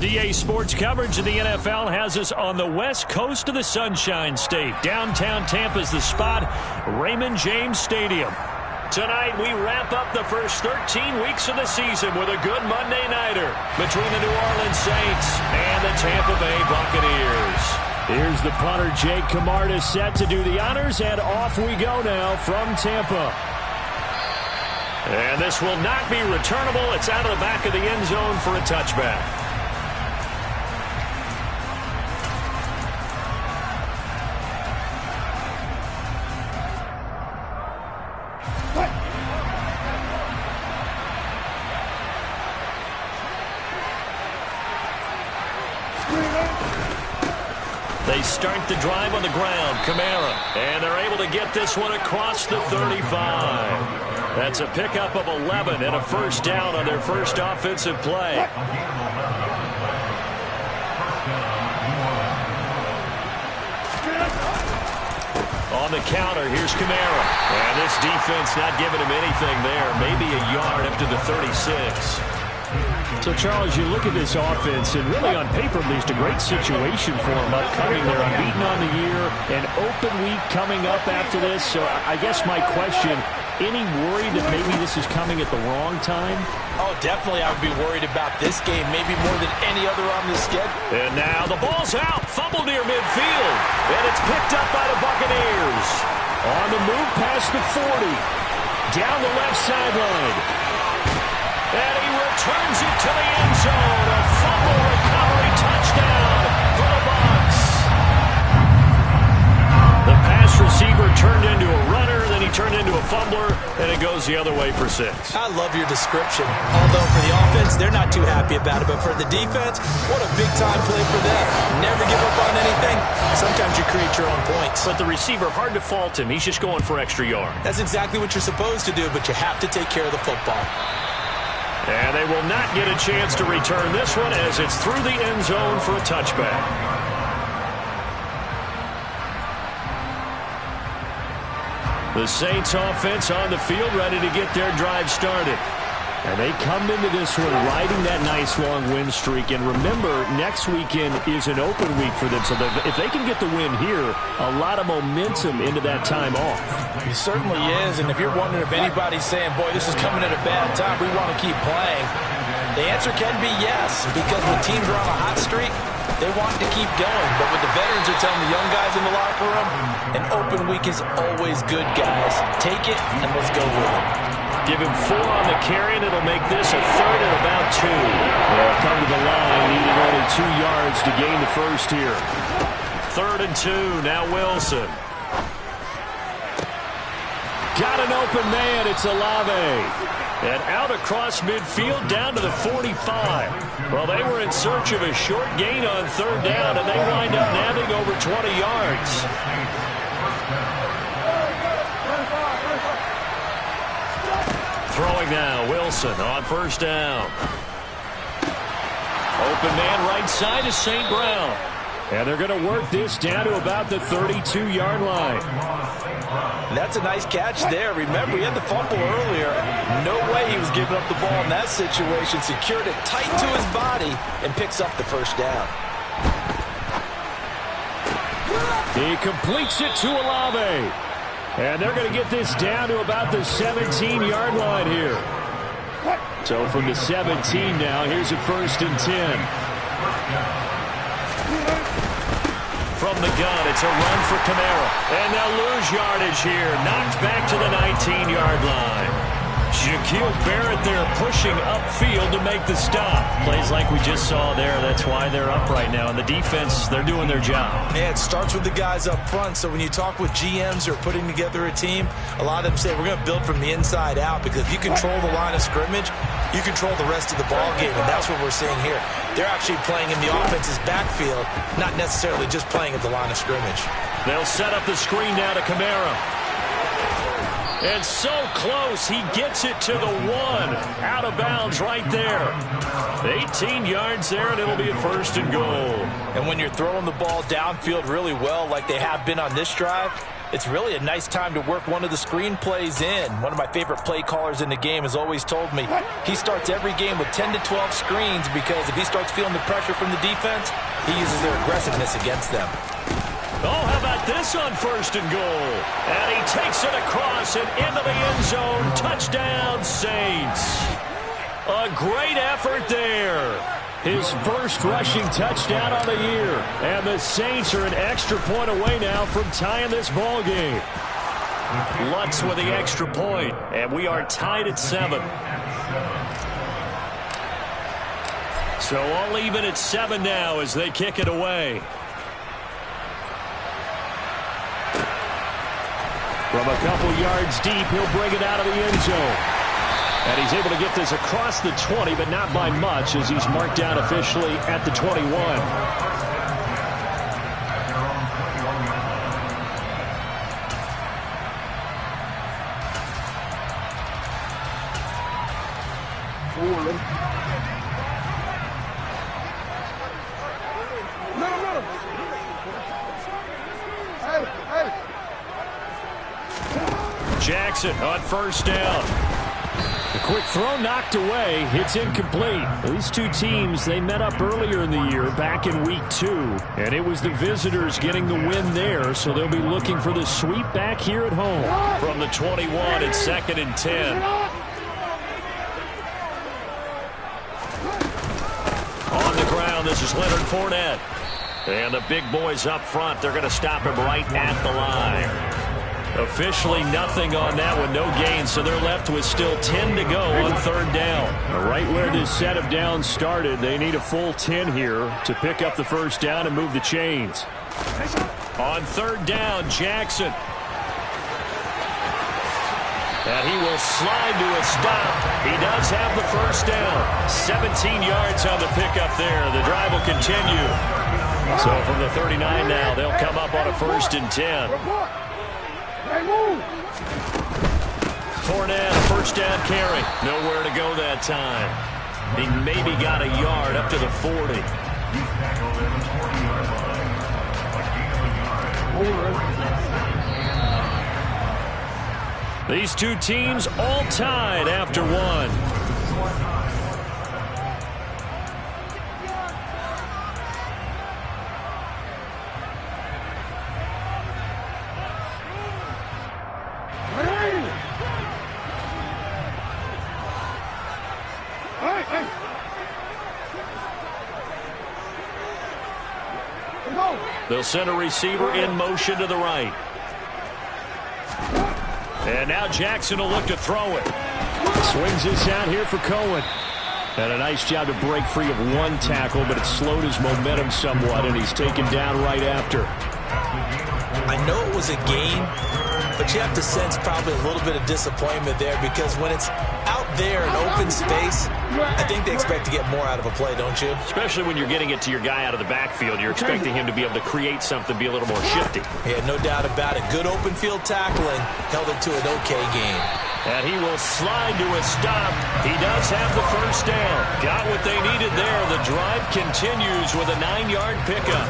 DA Sports coverage of the NFL has us on the west coast of the Sunshine State. Downtown Tampa's the spot, Raymond James Stadium. Tonight, we wrap up the first 13 weeks of the season with a good Monday nighter between the New Orleans Saints and the Tampa Bay Buccaneers. Here's the punter, Jake Camarda, set to do the honors, and off we go now from Tampa. And this will not be returnable. It's out of the back of the end zone for a touchback. They start the drive on the ground, Kamara, and they're able to get this one across the 35. That's a pickup of 11 and a first down on their first offensive play. On the counter, here's Kamara. And this defense not giving him anything there. Maybe a yard up to the 36. So, Charles, you look at this offense, and really on paper, at least, a great situation for them upcoming. They're unbeaten on the year, an open week coming up after this. So I guess my question, any worry that maybe this is coming at the wrong time? Oh, definitely I would be worried about this game, maybe more than any other on the schedule. And now the ball's out, fumble near midfield, and it's picked up by the Buccaneers. On the move past the 40, down the left sideline. And he returns it to the end zone. A fumble recovery touchdown for the Bucs. The pass receiver turned into a runner, then he turned into a fumbler, and it goes the other way for 6. I love your description. Although for the offense, they're not too happy about it. But for the defense, what a big-time play for them. Never give up on anything. Sometimes you create your own points. But the receiver, hard to fault him. He's just going for extra yard. That's exactly what you're supposed to do, but you have to take care of the football. And they will not get a chance to return this one as it's through the end zone for a touchback. The Saints offense on the field ready to get their drive started. And they come into this one riding that nice long win streak. And remember, next weekend is an open week for them. So if they can get the win here, a lot of momentum into that time off. It certainly is. And if you're wondering if anybody's saying, boy, this is coming at a bad time, we want to keep playing, the answer can be yes. Because when teams are on a hot streak, they want to keep going. But what the veterans are telling the young guys in the locker room, an open week is always good, guys. Take it and let's go with it. Give him 4 on the carry, and it'll make this a third and about 2. They'll come to the line, needing only 2 yards to gain the first here. 3rd and 2, now Wilson. Got an open man, it's Olave. And out across midfield, down to the 45. Well, they were in search of a short gain on 3rd down, and they wind up nabbing over 20 yards. Throwing now, Wilson on 1st down. Open man right side is St. Brown. And they're going to work this down to about the 32-yard line. That's a nice catch there. Remember, he had the fumble earlier. No way he was giving up the ball in that situation. Secured it tight to his body and picks up the 1st down. He completes it to Olave. And they're going to get this down to about the 17-yard line here. So from the 17 now, here's a 1st and 10. From the gun, it's a run for Kamara. And they'll lose yardage here. Knocked back to the 19-yard line. Shaquille Barrett there pushing upfield to make the stop. Plays like we just saw there. That's why they're up right now. And the defense, they're doing their job. Yeah, it starts with the guys up front. So when you talk with GMs who are putting together a team, a lot of them say we're going to build from the inside out, because if you control the line of scrimmage, you control the rest of the ball game, and that's what we're seeing here. They're actually playing in the offense's backfield, not necessarily just playing at the line of scrimmage. They'll set up the screen now to Kamara. And so close, he gets it to the 1. Out of bounds right there. 18 yards there, and it'll be a 1st and goal. And when you're throwing the ball downfield really well like they have been on this drive, it's really a nice time to work one of the screen plays in. One of my favorite play callers in the game has always told me he starts every game with 10 to 12 screens because if he starts feeling the pressure from the defense, he uses their aggressiveness against them. Oh, how about this on 1st and goal? And he takes it across and into the end zone. Touchdown, Saints. A great effort there. His first rushing touchdown on the year. And the Saints are an extra point away now from tying this ball game. Lutz with the extra point, and we are tied at 7. So all even at 7 now as they kick it away. From a couple yards deep, he'll bring it out of the end zone. And he's able to get this across the 20, but not by much as he's marked down officially at the 21. Jackson on 1st down. A quick throw knocked away. It's incomplete. These two teams, they met up earlier in the year back in week 2. And it was the visitors getting the win there, so they'll be looking for the sweep back here at home. From the 21, it's 2nd and 10. On the ground, this is Leonard Fournette. And the big boys up front, they're going to stop him right at the line. Officially nothing on that one, no gain, so they're left with still 10 to go on 3rd down. Right where this set of downs started, they need a full 10 here to pick up the 1st down and move the chains. On 3rd down, Jackson. And he will slide to a stop. He does have the 1st down. 17 yards on the pickup there. The drive will continue. So from the 39 now, they'll come up on a 1st and 10. Fournette, 1st down carry. Nowhere to go that time. He maybe got a yard up to the 40. These two teams all tied after 1. They'll send a receiver in motion to the right. And now Jackson will look to throw it. Swings this out here for Cohen. And a nice job to break free of one tackle, but it slowed his momentum somewhat, and he's taken down right after. I know it was a gain, but you have to sense probably a little bit of disappointment there because when it's out there in open space, I think they expect to get more out of a play, don't you? Especially when you're getting it to your guy out of the backfield. You're expecting him to be able to create something, be a little more shifty. Yeah, no doubt about it. Good open field tackling held it to an okay gain. And he will slide to a stop. He does have the 1st down. Got what they needed there. The drive continues with a 9-yard pickup.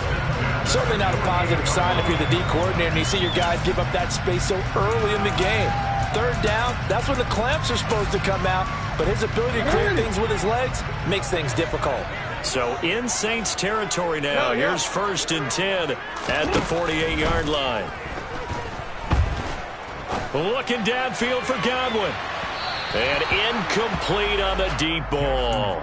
Certainly not a positive sign if you're the D coordinator and you see your guys give up that space so early in the game. 3rd down, that's when the clamps are supposed to come out, but his ability to create things with his legs makes things difficult. So in Saints territory now, here's 1st and 10 at the 48-yard line. Looking downfield for Godwin. And incomplete on the deep ball.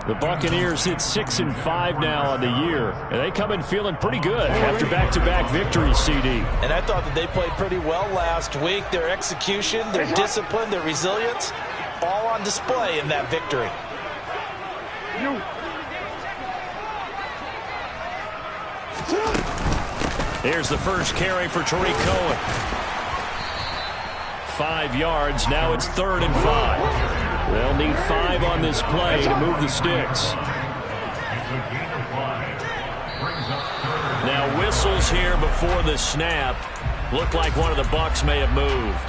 The Buccaneers hit 6-5 now on the year. And they come in feeling pretty good after back-to-back victories, CD. And I thought that they played pretty well last week. Their execution, their discipline, their resilience, all on display in that victory. Here's the first carry for Tariq Cohen. 5 yards. Now it's 3rd and 5. They'll need 5 on this play to move the sticks. Now whistles here before the snap. Looked like one of the Bucs may have moved.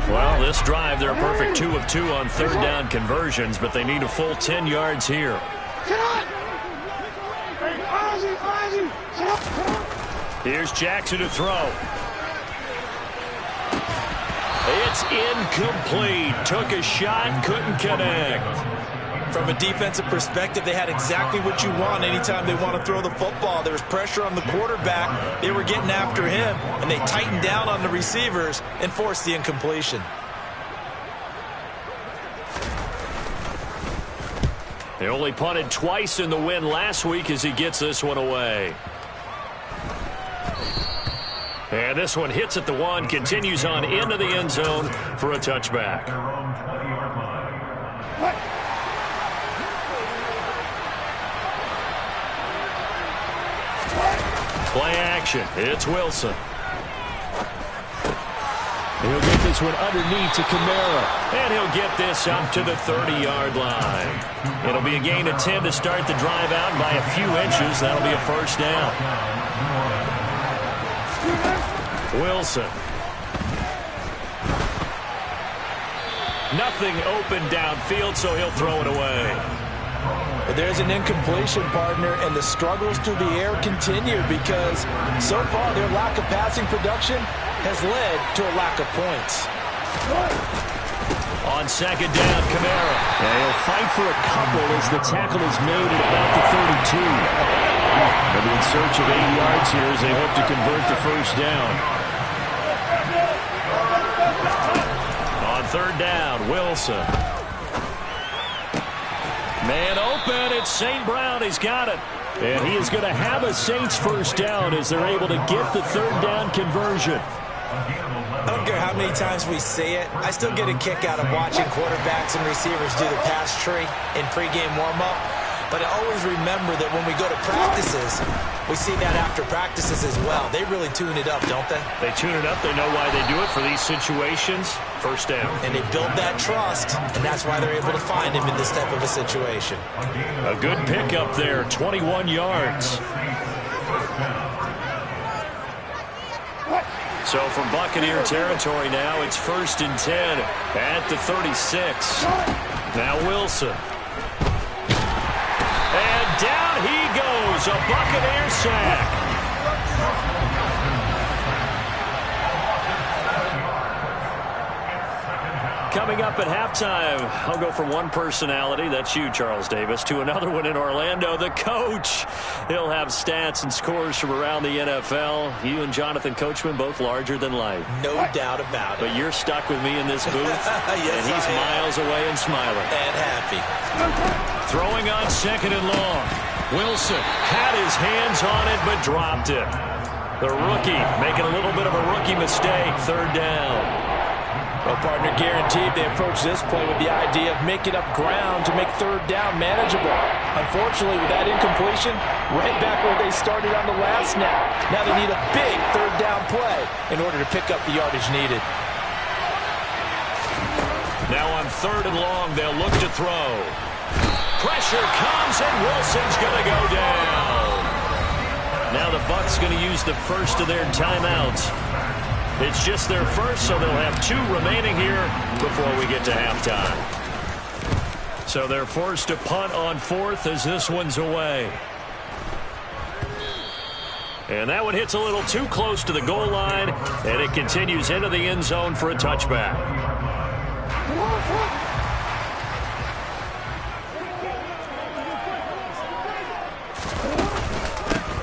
Well, this drive, they're a perfect 2 of 2 on third down conversions, but they need a full 10 yards here. Here's Jackson to throw. It's incomplete. Took a shot, couldn't connect. From a defensive perspective, they had exactly what you want anytime they want to throw the football. There was pressure on the quarterback. They were getting after him, and they tightened down on the receivers and forced the incompletion. They only punted twice in the win last week as he gets this one away. And this one hits at the 1, continues on into the end zone for a touchback. Play action. It's Wilson. He'll get this one underneath to Kamara. And he'll get this up to the 30-yard line. It'll be a gain of 10 to start the drive out by a few inches. That'll be a first down. Wilson. Nothing open downfield, so he'll throw it away. But there's an incompletion, partner, and the struggles through the air continue because so far their lack of passing production has led to a lack of points. On second down, Kamara. And he'll fight for a couple as the tackle is made at about the 32. They'll be in search of 8 yards here as they hope to convert the first down. On third down, Wilson. Man open, it's St. Brown. He's got it. And he is going to have a Saints first down as they're able to get the third down conversion. I don't care how many times we see it. I still get a kick out of watching quarterbacks and receivers do the pass tree in pregame warm-up. But I always remember that when we go to practices, we see that after practices as well. They really tune it up, don't they? They tune it up. They know why they do it for these situations. First down. And they build that trust, and that's why they're able to find him in this type of a situation. A good pickup there, 21 yards. So from Buccaneer territory now, it's 1st and 10 at the 36. Now Wilson. And down he goes, a Buccaneer sack. Coming up at halftime, I'll go from one personality, that's you, Charles Davis, to another one in Orlando, the coach. He'll have stats and scores from around the NFL. You and Jonathan Coachman, both larger than life. No doubt about it. But you're stuck with me in this booth, yes, and he's miles away and smiling. And happy. Throwing on second and long. Wilson had his hands on it, but dropped it. The rookie making a little bit of a rookie mistake, third down. Well, partner, guaranteed they approach this play with the idea of making up ground to make third down manageable. Unfortunately, with that incompletion, right back where they started on the last snap. Now they need a big third down play in order to pick up the yardage needed. Now on third and long, they'll look to throw. Pressure comes, and Wilson's going to go down. Now the Bucs going to use the first of their timeouts. It's just their first, so they'll have 2 remaining here before we get to halftime. So they're forced to punt on 4th as this one's away. And that one hits a little too close to the goal line, and it continues into the end zone for a touchback.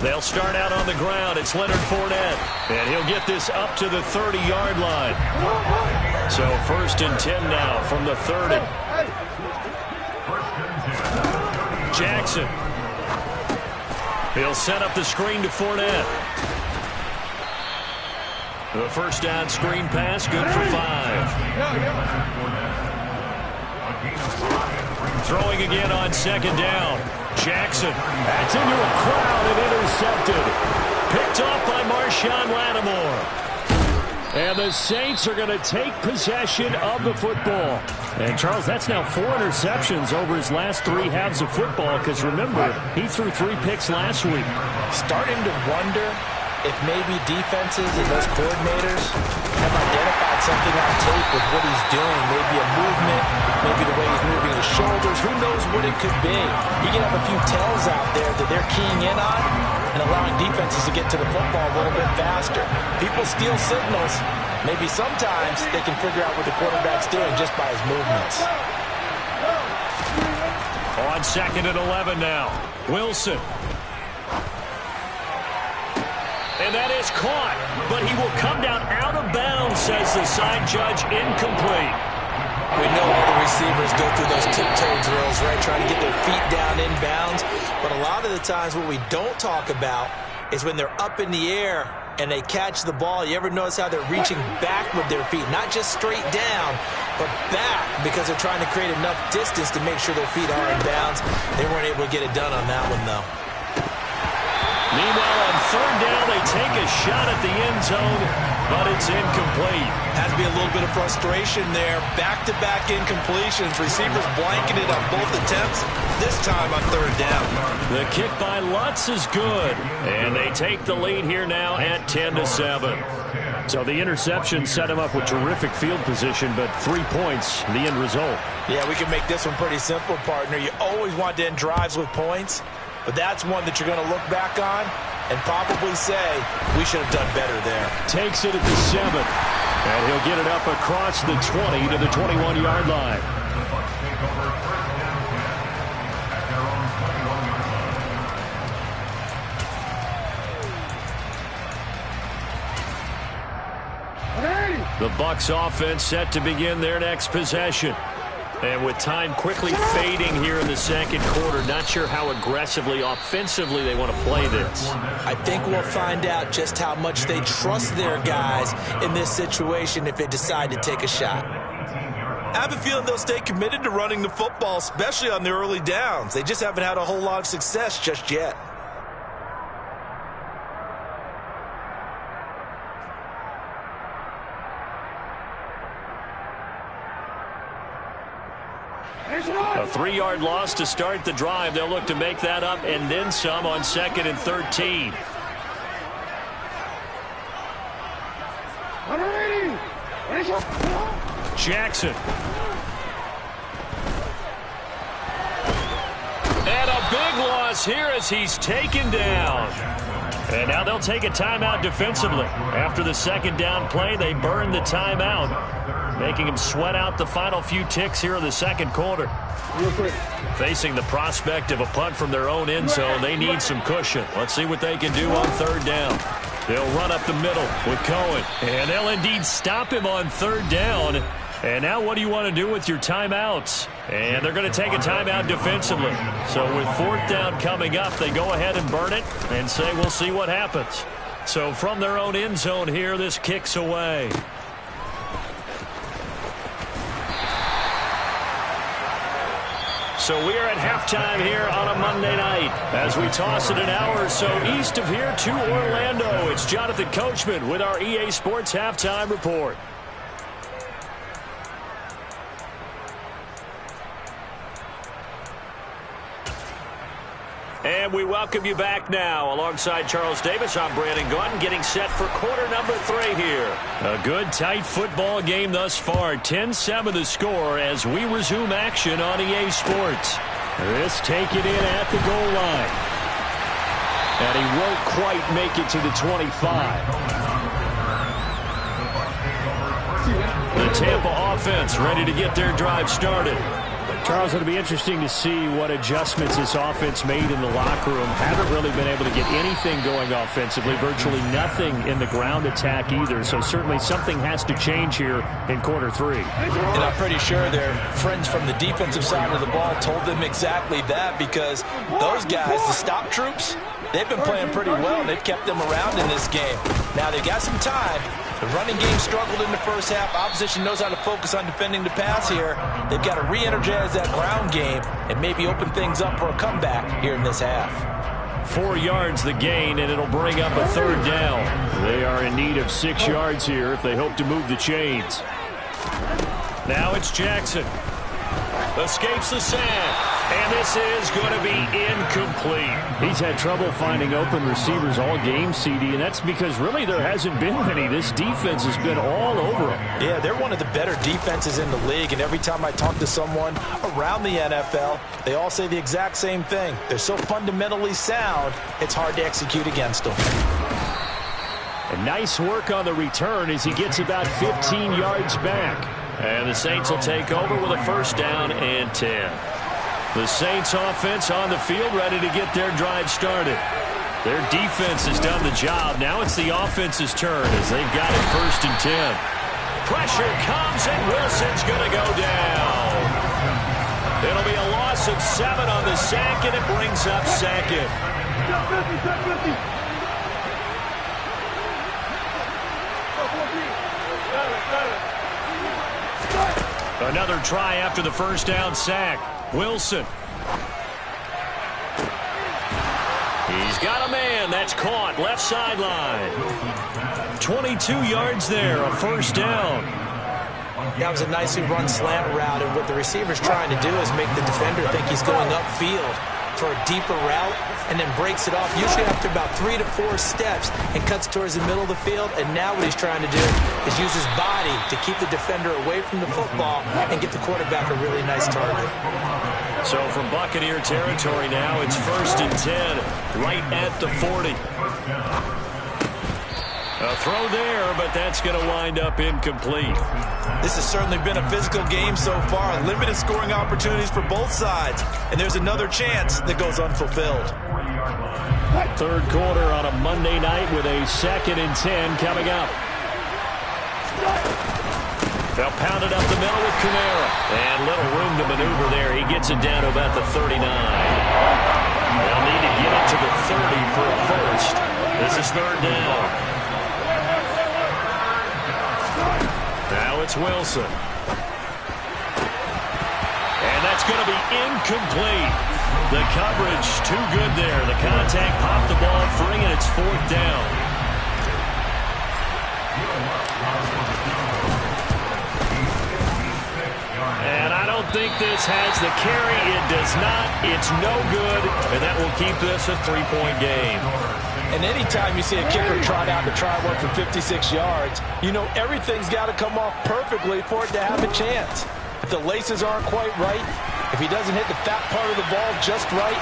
They'll start out on the ground. It's Leonard Fournette. And he'll get this up to the 30-yard line. So 1st and 10 now from the 30. Jackson. He'll set up the screen to Fournette. The first down screen pass, good for 5. Throwing again on second down. Jackson. That's into a crowd and intercepted. Picked off by Marshawn Lattimore. And the Saints are going to take possession of the football. And, Charles, that's now 4 interceptions over his last 3 halves of football because, remember, he threw 3 picks last week. Starting to wonder if maybe defenses and those coordinators have identified something on tape with what he's doing, maybe a movement, maybe the way he's moving his shoulders, who knows what it could be. You can have a few tells out there that they're keying in on and allowing defenses to get to the football a little bit faster. People steal signals. Maybe sometimes they can figure out what the quarterback's doing just by his movements. On 2nd and 11 now. Wilson. And that is caught, but he will come down out of bounds, says the side judge, incomplete. We know all the receivers go through those tiptoe drills, right, trying to get their feet down inbounds. But a lot of the times what we don't talk about is when they're up in the air and they catch the ball. You ever notice how they're reaching back with their feet, not just straight down, but back, because they're trying to create enough distance to make sure their feet are in bounds. They weren't able to get it done on that one, though. Meanwhile, on 3rd down, they take a shot at the end zone, but it's incomplete. Has to be a little bit of frustration there. Back-to-back incompletions. Receivers blanking it on both attempts, this time on 3rd down. The kick by Lutz is good, and they take the lead here now at 10-7. So the interception set him up with terrific field position, but 3 points, the end result. Yeah, we can make this one pretty simple, partner. You always want to end drives with points, but that's one that you're going to look back on and probably say, we should have done better there. Takes it at the 7, and he'll get it up across the 20 to the 21-yard line. The Bucs offense set to begin their next possession. And with time quickly fading here in the 2nd quarter, not sure how aggressively, offensively they want to play this. I think we'll find out just how much they trust their guys in this situation if they decide to take a shot. I have a feeling they'll stay committed to running the football, especially on the early downs. They just haven't had a whole lot of success just yet. A 3-yard loss to start the drive. They'll look to make that up and then some on 2nd and 13. Jackson. And a big loss here as he's taken down. And now they'll take a timeout defensively. After the 2nd down play, they burn the timeout, making him sweat out the final few ticks here in the 2nd quarter. Facing the prospect of a punt from their own end zone, they need some cushion. Let's see what they can do on 3rd down. They'll run up the middle with Cohen, and they'll indeed stop him on 3rd down. And now what do you want to do with your timeouts? And they're going to take a timeout defensively. So with 4th down coming up, they go ahead and burn it and say we'll see what happens. So from their own end zone here, this kicks away. So we are at halftime here on a Monday night as we toss it an hour or so east of here to Orlando. It's Jonathan Coachman with our EA Sports Halftime Report. And we welcome you back now. Alongside Charles Davis, I'm Brandon Gaudin, getting set for quarter number 3 here. A good, tight football game thus far. 10-7 the score as we resume action on EA Sports. This take it in at the goal line. And he won't quite make it to the 25. The Tampa offense ready to get their drive started. Charles, it'll be interesting to see what adjustments this offense made in the locker room. Haven't really been able to get anything going offensively, virtually nothing in the ground attack either. So certainly something has to change here in quarter 3. And I'm pretty sure their friends from the defensive side of the ball told them exactly that, because those guys, the stop troops, they've been playing pretty well, and they've kept them around in this game. Now they've got some time. The running game struggled in the first half. Opposition knows how to focus on defending the pass here. They've got to re-energize that ground game and maybe open things up for a comeback here in this half. 4 yards the gain, and it'll bring up a 3rd down. They are in need of 6 yards here if they hope to move the chains. Now it's Jackson. Escapes the sack. And this is going to be incomplete. He's had trouble finding open receivers all game, CD, and that's because really there hasn't been many. This defense has been all over him. Yeah, they're one of the better defenses in the league, and every time I talk to someone around the NFL, they all say the exact same thing. They're so fundamentally sound, it's hard to execute against them. And nice work on the return as he gets about 15 yards back. And the Saints will take over with a first down and 10. The Saints offense on the field ready to get their drive started. Their defense has done the job. Now it's the offense's turn as they've got it first and 10. Pressure comes and Wilson's going to go down. It'll be a loss of 7 on the sack, and it brings up second. Another try after the first down sack. Wilson. He's got a man. That's caught. Left sideline. 22 yards there. A first down. That was a nicely run slant route, and what the receiver's trying to do is make the defender think he's going upfield for a deeper route, and then breaks it off, usually after about 3 to 4 steps, and cuts towards the middle of the field. And now what he's trying to do is use his body to keep the defender away from the football and get the quarterback a really nice target. So from Buccaneer territory now, it's first and 10, right at the 40. A throw there, but that's going to wind up incomplete. This has certainly been a physical game so far. Limited scoring opportunities for both sides. And there's another chance that goes unfulfilled. Third quarter on a Monday night with a second and 10 coming up. They'll pound it up the middle with Kamara. And little room to maneuver there. He gets it down to about the 39. They'll need to get it to the 30 for a first. This is third down. Now it's Wilson. And that's going to be incomplete. The coverage too good there. The contact popped the ball free, and it's fourth down. And I don't think this has the carry. It does not. It's no good. And that will keep this a 3-point game. And anytime you see a kicker trot out to try one for 56 yards, you know everything's got to come off perfectly for it to have a chance. If the laces aren't quite right, if he doesn't hit the fat part of the ball just right.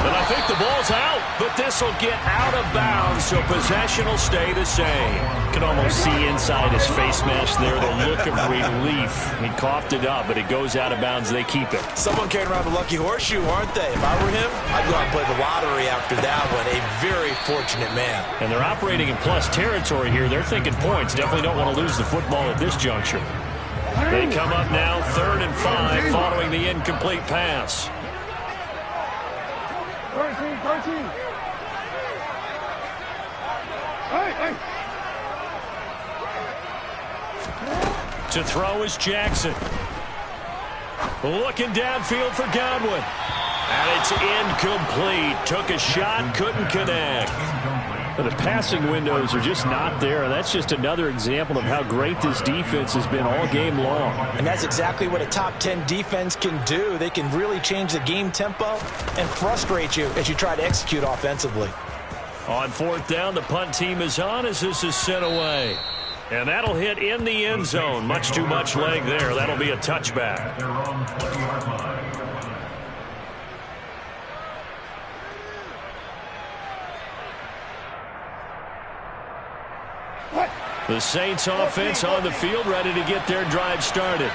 And I think the ball's out, but this will get out of bounds, so possession will stay the same. You can almost see inside his face mask there the look of relief. He coughed it up, but it goes out of bounds. They keep it. Someone carrying around the lucky horseshoe, aren't they? If I were him, I'd go out and play the lottery after that one. A very fortunate man. And they're operating in plus territory here. They're thinking points. Definitely don't want to lose the football at this juncture. They come up now, 3rd and 5, following the incomplete pass. 13. To throw is Jackson. Looking downfield for Godwin. And it's incomplete. Took a shot, couldn't connect. The passing windows are just not there, and that's just another example of how great this defense has been all game long. And that's exactly what a top 10 defense can do. They can really change the game tempo and frustrate you as you try to execute offensively. On 4th down, the punt team is on as this is sent away. And that'll hit in the end zone. Much too much leg there. That'll be a touchback. The Saints offense on the field ready to get their drive started.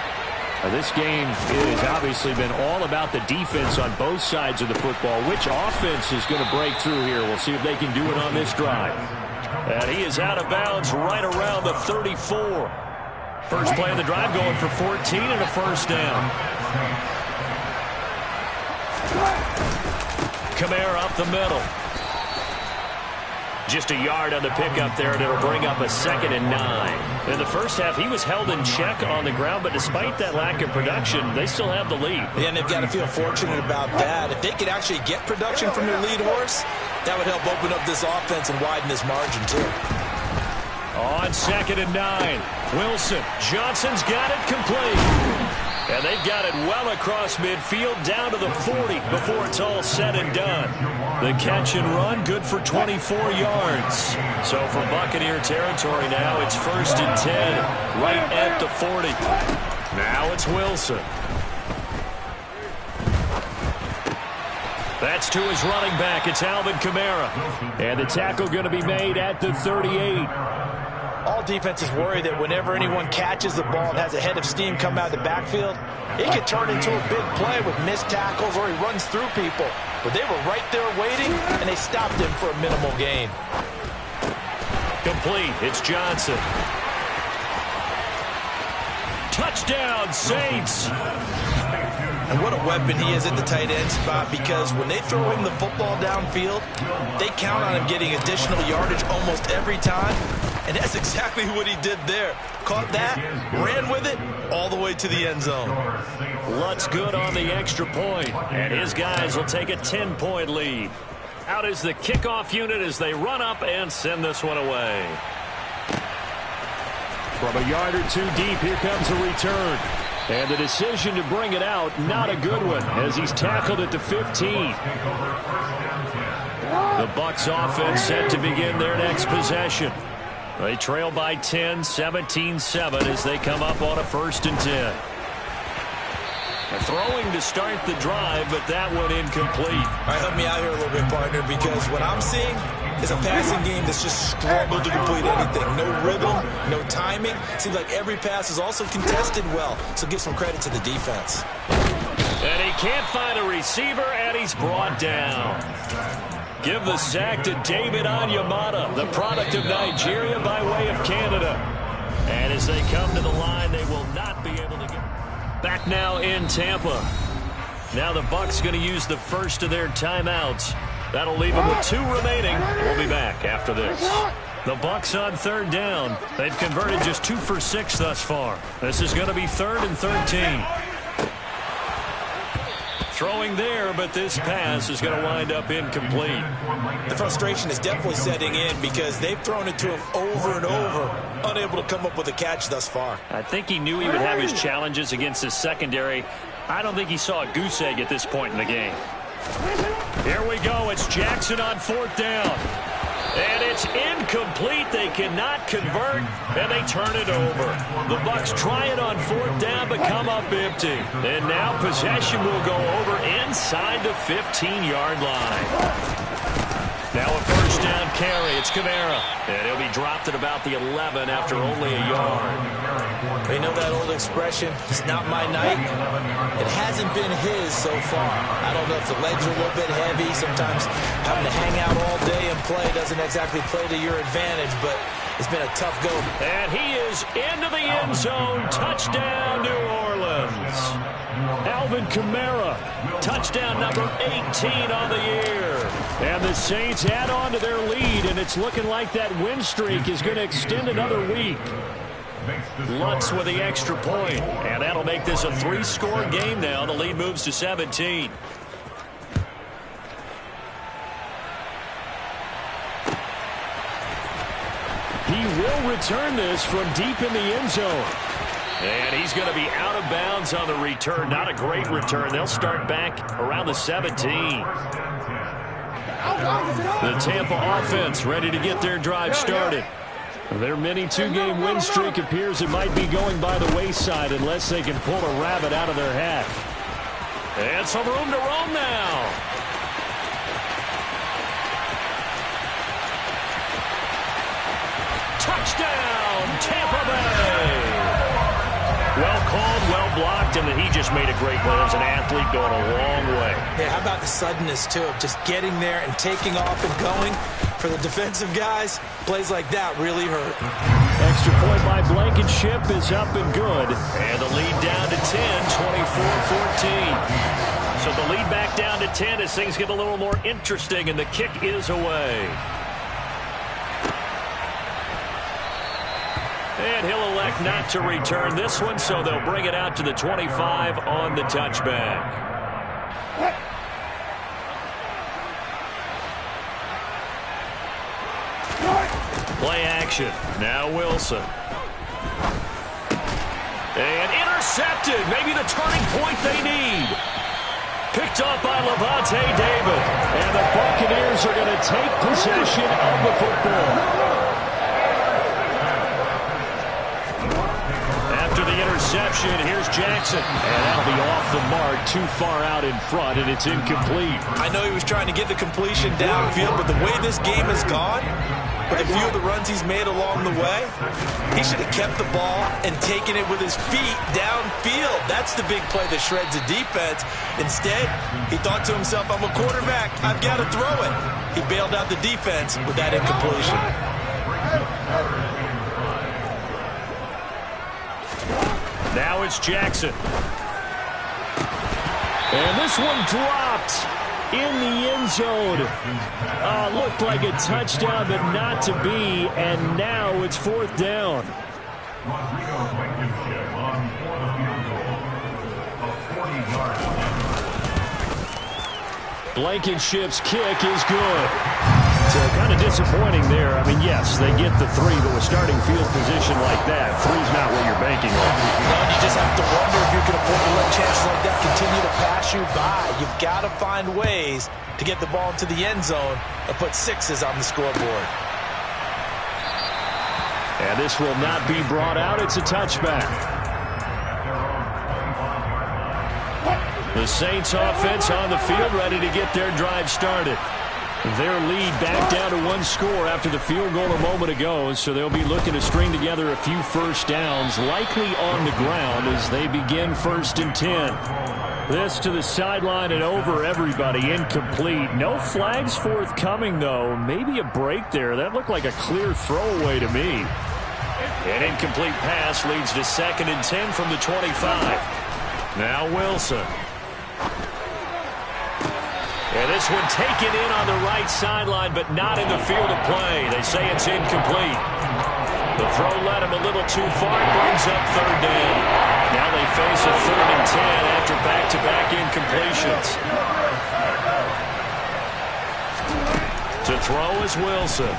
This game has obviously been all about the defense on both sides of the football. Which offense is going to break through here? We'll see if they can do it on this drive. And he is out of bounds right around the 34. First play of the drive going for 14 and a first down. Kamara up the middle. Just a yard on the pickup there, and it'll bring up a 2nd and 9. In the first half, he was held in check on the ground, but despite that lack of production, they still have the lead. Yeah, and they've got to feel fortunate about that. If they could actually get production from their lead horse, that would help open up this offense and widen this margin, too. On 2nd and 9, Wilson. Johnson's got it complete. And they've got it well across midfield down to the 40 before it's all said and done. The catch and run, good for 24 yards. So for Buccaneer territory now, it's 1st and 10, right at the 40. Now it's Wilson. That's to his running back. It's Alvin Kamara. And the tackle going to be made at the 38. All defenses worry that whenever anyone catches the ball and has a head of steam come out of the backfield, it could turn into a big play with missed tackles or he runs through people. But they were right there waiting, and they stopped him for a minimal gain. Complete. It's Johnson. Touchdown, Saints. And what a weapon he is at the tight end spot, because when they throw him the football downfield, they count on him getting additional yardage almost every time. And that's exactly what he did there. Caught that, ran with it, all the way to the end zone. Lutz good on the extra point, and his guys will take a 10-point lead. Out is the kickoff unit as they run up and send this one away. From a yard or two deep, here comes a return. And the decision to bring it out, not a good one, as he's tackled at the 15. The Bucs offense set to begin their next possession. They trail by 10, 17-7 as they come up on a 1st and 10. They're throwing to start the drive, but that one incomplete. All right, help me out here a little bit, partner, because what I'm seeing is a passing game that's just struggled to complete anything. No rhythm, no timing. Seems like every pass is also contested well, so give some credit to the defense. And he can't find a receiver, and he's brought down. Give the sack to David Onyemata, the product of Nigeria by way of Canada. And as they come to the line, they will not be able to get back now in Tampa. Now the Bucs going to use the first of their timeouts. That'll leave them with 2 remaining. We'll be back after this. The Bucs on 3rd down. They've converted just 2 for 6 thus far. This is going to be 3rd and 13. Throwing there, but this pass is going to wind up incomplete. The frustration is definitely setting in because they've thrown it to him over and over, unable to come up with a catch thus far. I think he knew he would have his challenges against his secondary. I don't think he saw a goose egg at this point in the game. Here we go. It's Jackson on 4th down. And it's incomplete. They cannot convert, and they turn it over. The Bucs try it on 4th down, but come up empty. And now possession will go over inside the 15-yard line. Now a 1st down carry. It's Kamara. And he'll be dropped at about the 11 after only a yard. They know that old expression, it's not my night. It hasn't been his so far. I don't know if the legs are a little bit heavy. Sometimes having to hang out all day and play doesn't exactly play to your advantage, but it's been a tough go. And he is into the end zone. Touchdown, New Orleans. Alvin Kamara, touchdown number 18 on the year. And the Saints add on to their lead, and it's looking like that win streak is going to extend another week. Lutz with the extra point, and that'll make this a 3-score game now. The lead moves to 17. He will return this from deep in the end zone. And he's going to be out of bounds on the return. Not a great return. They'll start back around the 17. The Tampa offense ready to get their drive started. Their mini 2-game win streak appears it might be going by the wayside unless they can pull a rabbit out of their hat. And some room to roam now. Touchdown, Tampa Bay. Well called, well blocked, and he just made a great play. As an athlete going a long way. Yeah, how about the suddenness, too, of just getting there and taking off and going? For the defensive guys, plays like that really hurt. Extra point by Blankenship is up and good. And the lead down to 10, 24-14. So the lead back down to 10 as things get a little more interesting, and the kick is away. And he'll elect not to return this one, so they'll bring it out to the 25 on the touchback. Play action. Now Wilson. And intercepted. Maybe the turning point they need. Picked off by Lavonte David. And the Buccaneers are going to take possession of the football. After the interception, here's Jackson. And that'll be off the mark, too far out in front, and it's incomplete. I know he was trying to get the completion downfield, but the way this game has gone, with a few of the runs he's made along the way, he should have kept the ball and taken it with his feet downfield. That's the big play that shreds the defense. Instead, he thought to himself, I'm a quarterback. I've got to throw it. He bailed out the defense with that incompletion. Now it's Jackson. And this one dropped in the end zone. Looked like a touchdown, but not to be. And now it's 4th down. Blankenship's kick is good. So kind of disappointing there. I mean, yes, they get the 3, but with starting field position like that, 3's not what you're banking on. No, you just have to wonder if you can afford to let chances like that continue to pass you by. You've got to find ways to get the ball into the end zone and put 6s on the scoreboard. And this will not be brought out. It's a touchback. The Saints offense on the field, ready to get their drive started. Their lead back down to 1 score after the field goal a moment ago, so they'll be looking to string together a few first downs, likely on the ground as they begin 1st and 10. This to the sideline and over everybody, incomplete. No flags forthcoming, though. Maybe a break there. That looked like a clear throwaway to me. An incomplete pass leads to 2nd and 10 from the 25. Now Wilson. And this one taken in on the right sideline, but not in the field of play. They say it's incomplete. The throw led him a little too far, brings up 3rd down. Now they face a 3rd and 10 after back-to-back incompletions. To throw is Wilson.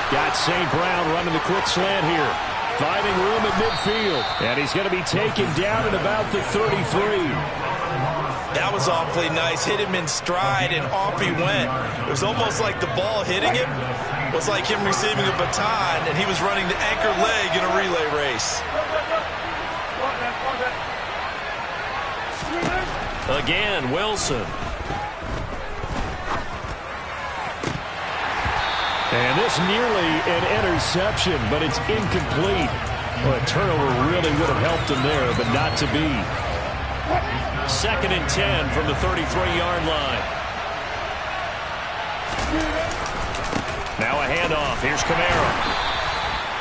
Got St. Brown running the quick slant here. Finding room at midfield. And he's going to be taken down at about the 33. That was awfully nice. Hit him in stride, and off he went. It was almost like the ball hitting him was like him receiving a baton, and he was running the anchor leg in a relay race. Again, Wilson. And this nearly an interception, but it's incomplete. Well, a turnover really would have helped him there, but not to be. 2nd and 10 from the 33-yard line. Now a handoff. Here's Kamara.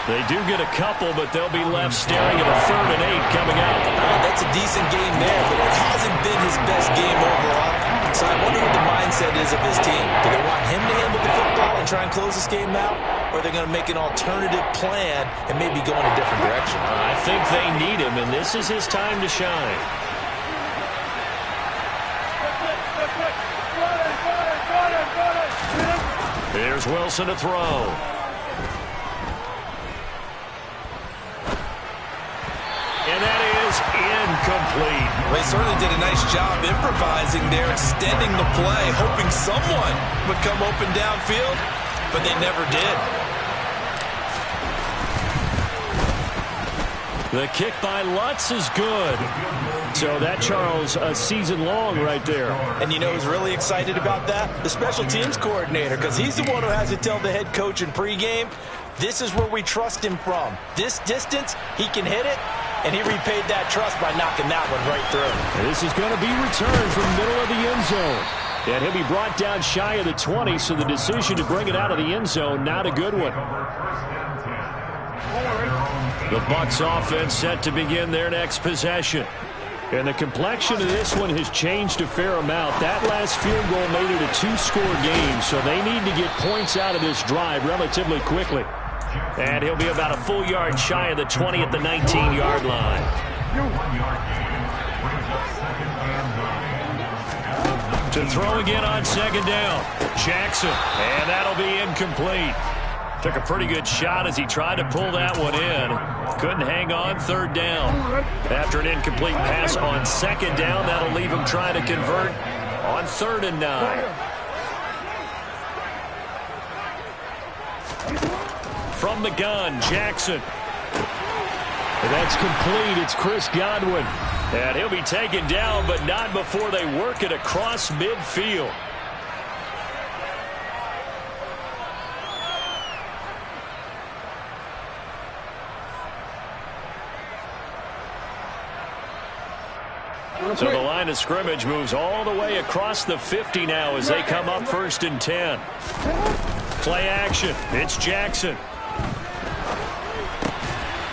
They do get a couple, but they'll be left staring at a 3rd and 8 coming out. That's a decent game there, but it hasn't been his best game overall. So I wonder what the mindset is of his team. Do they want him to handle the football and try and close this game out? Or are they going to make an alternative plan and maybe go in a different direction? I think they need him, and this is his time to shine. Here's Wilson to throw. And that is incomplete. Well, they certainly did a nice job improvising there, extending the play, hoping someone would come open downfield, but they never did. The kick by Lutz is good. So that, Charles, a season long right there. And you know who's really excited about that? The special teams coordinator, because he's the one who has to tell the head coach in pregame, this is where we trust him from. This distance, he can hit it, and he repaid that trust by knocking that one right through. And this is going to be returned from the middle of the end zone. And he'll be brought down shy of the 20, so the decision to bring it out of the end zone, not a good one. The Bucs offense set to begin their next possession. And the complexion of this one has changed a fair amount. That last field goal made it a 2-score game, so they need to get points out of this drive relatively quickly. And he'll be about a full yard shy of the 20 at the 19-yard line. To throw again on 2nd down. Jackson, and that'll be incomplete. Took a pretty good shot as he tried to pull that one in. Couldn't hang on, third down. After an incomplete pass on second down, that'll leave him trying to convert on 3rd and 9. From the gun, Jackson. And that's complete. It's Chris Godwin. And he'll be taken down, but not before they work it across midfield. So the line of scrimmage moves all the way across the 50 now as they come up 1st and 10. Play action. It's Jackson.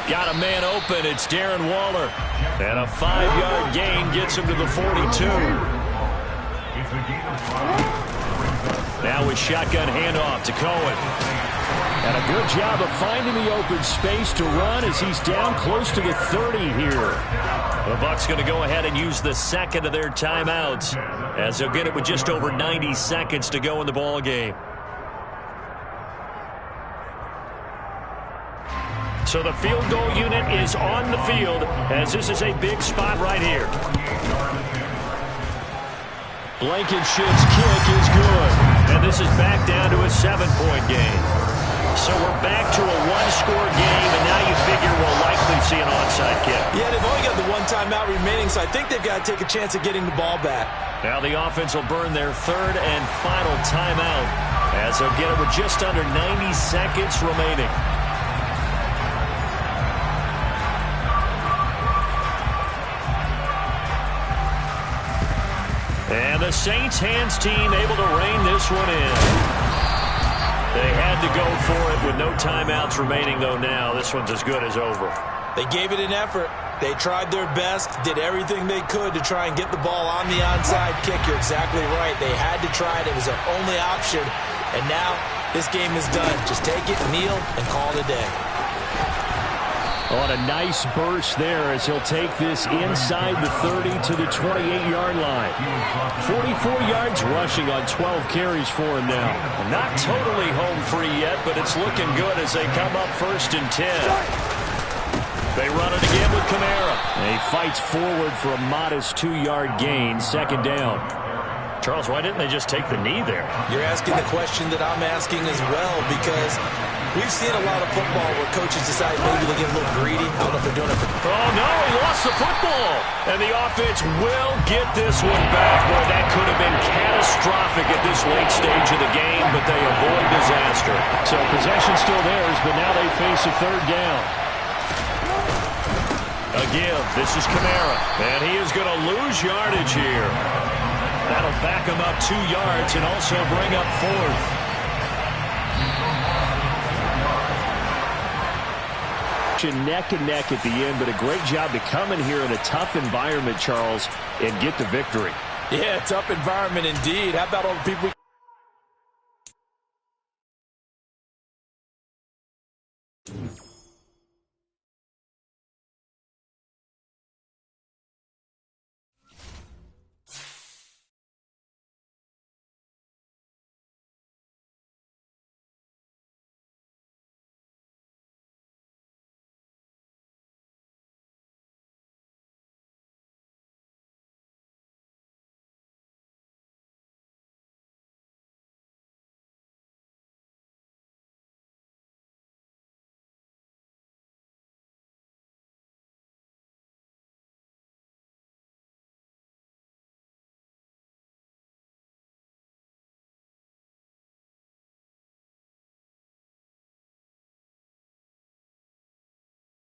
Got a man open. It's Darren Waller. And a 5-yard gain gets him to the 42. Now with shotgun handoff to Cohen. And a good job of finding the open space to run as he's down close to the 30 here. The Bucs going to go ahead and use the second of their timeouts as they'll get it with just over 90 seconds to go in the ball game. So the field goal unit is on the field as this is a big spot right here. Blankenship's kick is good. And this is back down to a 7-point game. So we're back to a 1-score game, and now you figure we'll likely see an onside kick. Yeah, they've only got the 1 timeout remaining, so I think they've got to take a chance at getting the ball back. Now the offense will burn their 3rd and final timeout as they'll get it with just under 90 seconds remaining. And the Saints hands team able to rein this one in. They had to go for it with no timeouts remaining, though now. This one's as good as over. They gave it an effort. They tried their best, did everything they could to try and get the ball on the onside kick. You're exactly right. They had to try it. It was their only option. And now this game is done. Just take it, kneel, and call it a day. On a nice burst there as he'll take this inside the 30 to the 28-yard line. 44 yards rushing on 12 carries for him now. Not totally home free yet, but it's looking good as they come up 1st and 10. They run it again with Kamara. And he fights forward for a modest 2-yard gain, 2nd down. Charles, why didn't they just take the knee there? You're asking the question that I'm asking as well, because we've seen a lot of football where coaches decide maybe they get a little greedy. I don't know if they're doing it for... Oh, no, he lost the football. And the offense will get this one back. Boy, that could have been catastrophic at this late stage of the game, but they avoid disaster. So possession still theirs, but now they face a 3rd down. Again, this is Kamara. And he is going to lose yardage here. That'll back him up 2 yards and also bring up 4th. Neck and neck at the end, but a great job to come in here in a tough environment, Charles, and get the victory. Yeah, tough environment indeed. How about all the people...